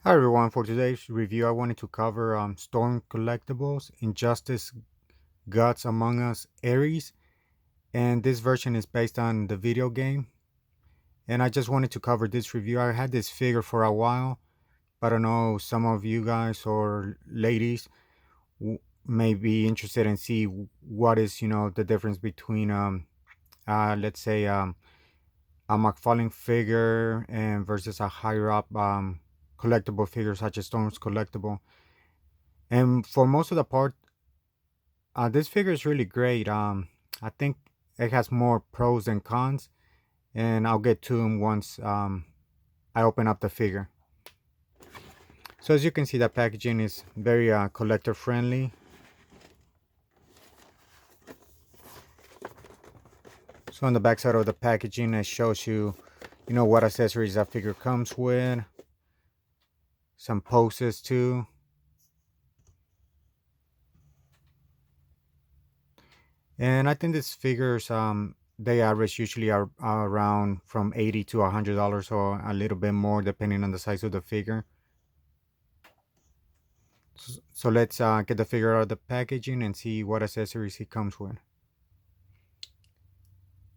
Hi everyone, for today's review I wanted to cover Storm Collectibles, Injustice, Gods Among Us, Ares, and this version is based on the video game. And I just wanted to cover this review. I had this figure for a while, but I know some of you guys or ladies may be interested in see what is the difference between let's say a McFarlane figure and versus a higher up collectible figure such as Storm's collectible. And for most of the part, this figure is really great. I think it has more pros than cons, and I'll get to them once I open up the figure. So as you can see, the packaging is very collector friendly. So on the back side of the packaging, it shows you, what accessories that figure comes with, some poses too. And I think these figures, they average usually are around from $80 to $100, or a little bit more depending on the size of the figure. So let's get the figure out of the packaging and see what accessories it comes with.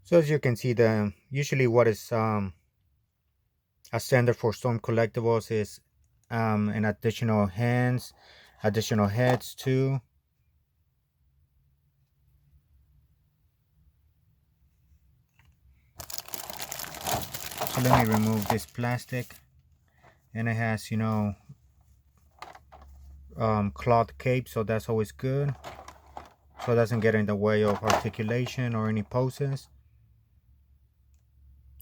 So as you can see, the usually what is a standard for Storm Collectibles is an additional hands, additional heads too. So let me remove this plastic, and it has cloth cape, so that's always good. So it doesn't get in the way of articulation or any poses.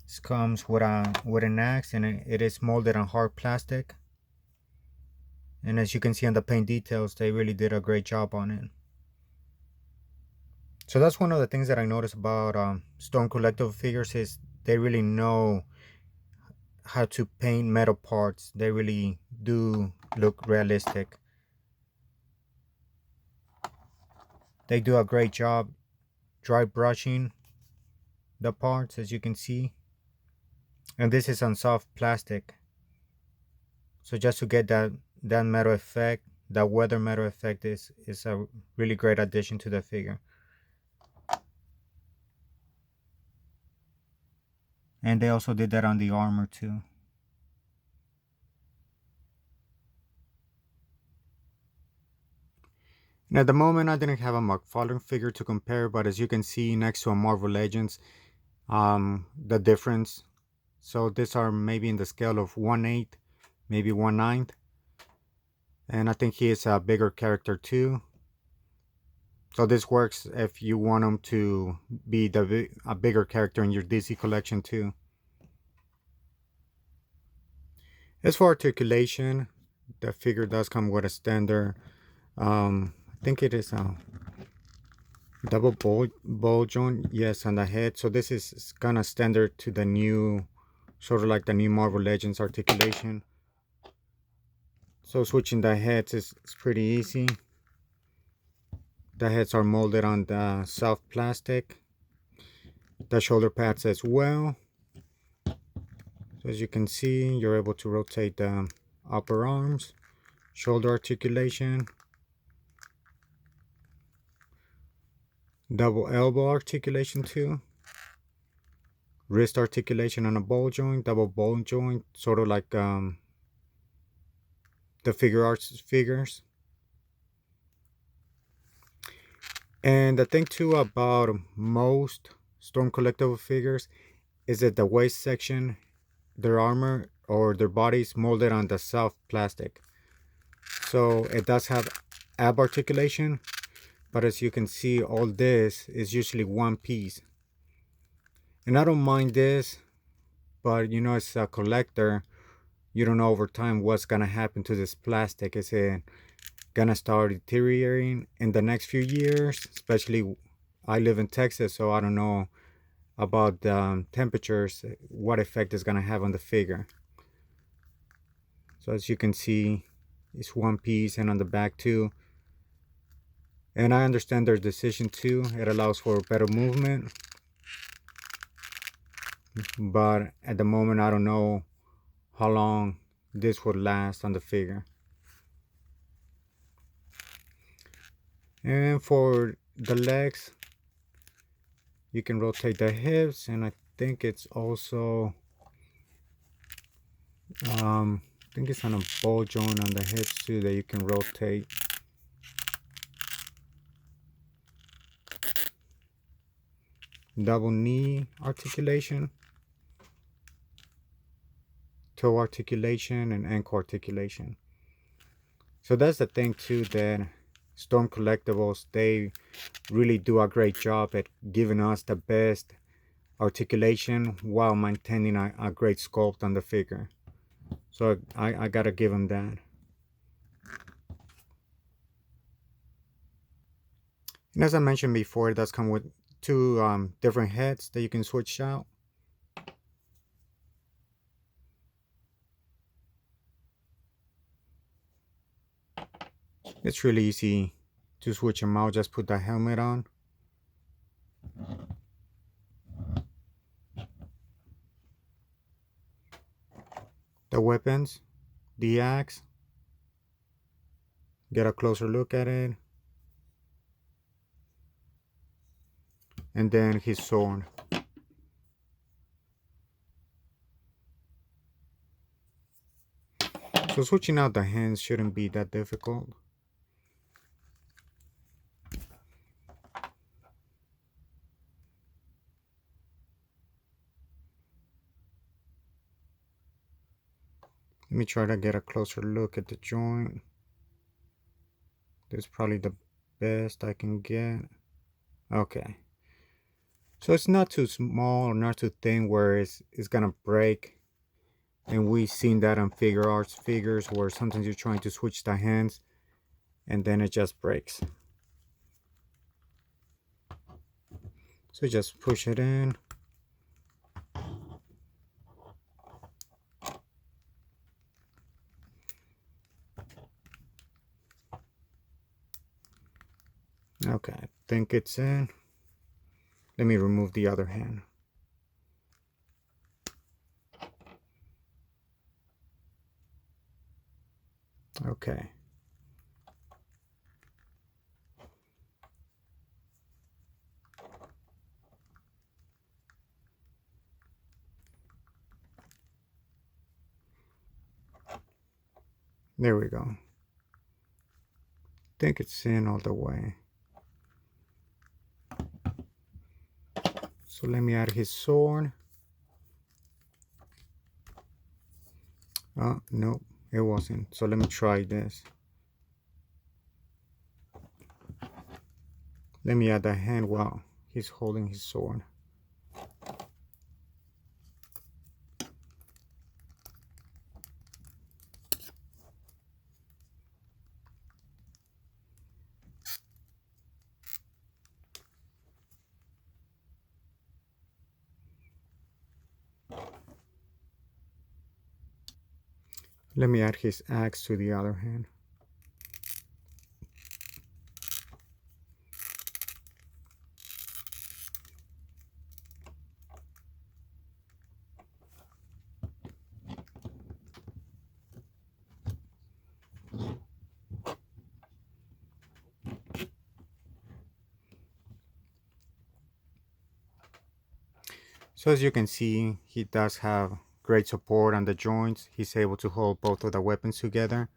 This comes with an axe, and it is molded on hard plastic. And as you can see on the paint details, they really did a great job on it. So that's one of the things that I noticed about Stone Collectible figures is they really know how to paint metal parts. They really do look realistic. They do a great job dry brushing the parts, as you can see. And this is on soft plastic. So just to get that metal effect, that weather metal effect is a really great addition to the figure. And they also did that on the armor too. And at the moment, I didn't have a McFarlane figure to compare, but as you can see next to a Marvel Legends, the difference. So these are maybe in the scale of 1/8, maybe 1/9. And I think he is a bigger character too. So this works if you want him to be a bigger character in your DC collection too. As for articulation, the figure does come with a standard. I think it is a double ball joint, yes, on the head. So this is kind of standard to the new, sort of like the new Marvel Legends articulation. So switching the heads is pretty easy. The heads are molded on the soft plastic. The shoulder pads as well. So as you can see, you're able to rotate the upper arms, shoulder articulation, double elbow articulation too, wrist articulation on a ball joint, double ball joint, sort of like the figure arts figures. And the thing too about most Storm Collectible figures is that the waist section, their armor or their bodies molded on the soft plastic. So it does have ab articulation, but as you can see, all this is usually one piece. And I don't mind this, but as a collector, you don't know over time what's gonna happen to this plastic. Is it gonna start deteriorating in the next few years? Especially, I live in Texas, so I don't know about the temperatures, what effect is gonna have on the figure. So as you can see, it's one piece, and on the back too. And I understand their decision too. It allows for better movement, but at the moment I don't know how long this would last on the figure. And for the legs, you can rotate the hips, and I think it's also I think it's on a ball joint on the hips too that you can rotate. Double knee articulation, toe articulation, and ankle articulation. So that's the thing too, that Storm Collectibles, they really do a great job at giving us the best articulation while maintaining a great sculpt on the figure. So I gotta give them that. And as I mentioned before, it does come with two different heads that you can switch out. It's really easy to switch them out. Just put the helmet on. The weapons, the axe. Get a closer look at it. And then his sword. So switching out the hands shouldn't be that difficult. Let me try to get a closer look at the joint. This is probably the best I can get. Okay. So it's not too small or not too thin where it's gonna break. And we've seen that on figure arts figures where sometimes you're trying to switch the hands and then it just breaks. So just push it in. Okay, I think it's in. Let me remove the other hand. Okay. There we go. I think it's in all the way. So let me add his sword. Oh, nope, it wasn't. So let me try this. Let me add the hand while he's holding his sword. Let me add his axe to the other hand. So as you can see, he does have great support on the joints. He's able to hold both of the weapons together.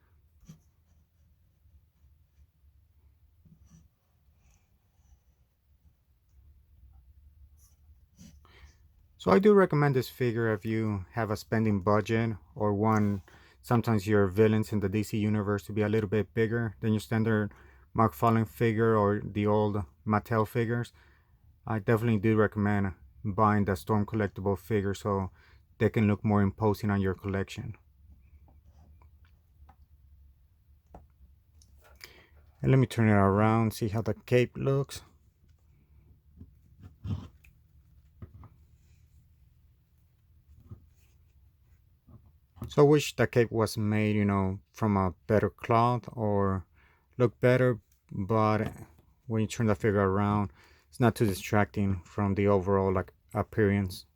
So I do recommend this figure if you have a spending budget or one, sometimes your villains in the DC universe to be a little bit bigger than your standard McFarlane figure or the old Mattel figures. I definitely do recommend buying the Storm collectible figure so they can look more imposing on your collection. And let me turn it around, see how the cape looks. So I wish the cape was made, from a better cloth or look better, but when you turn the figure around, it's not too distracting from the overall appearance.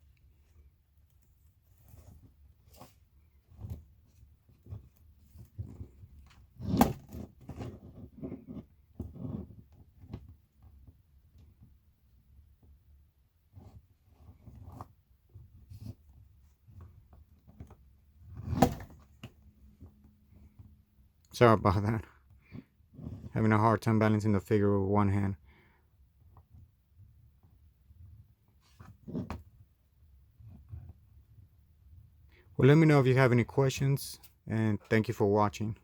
Sorry about that. Having a hard time balancing the figure with one hand. Well, let me know if you have any questions, and thank you for watching.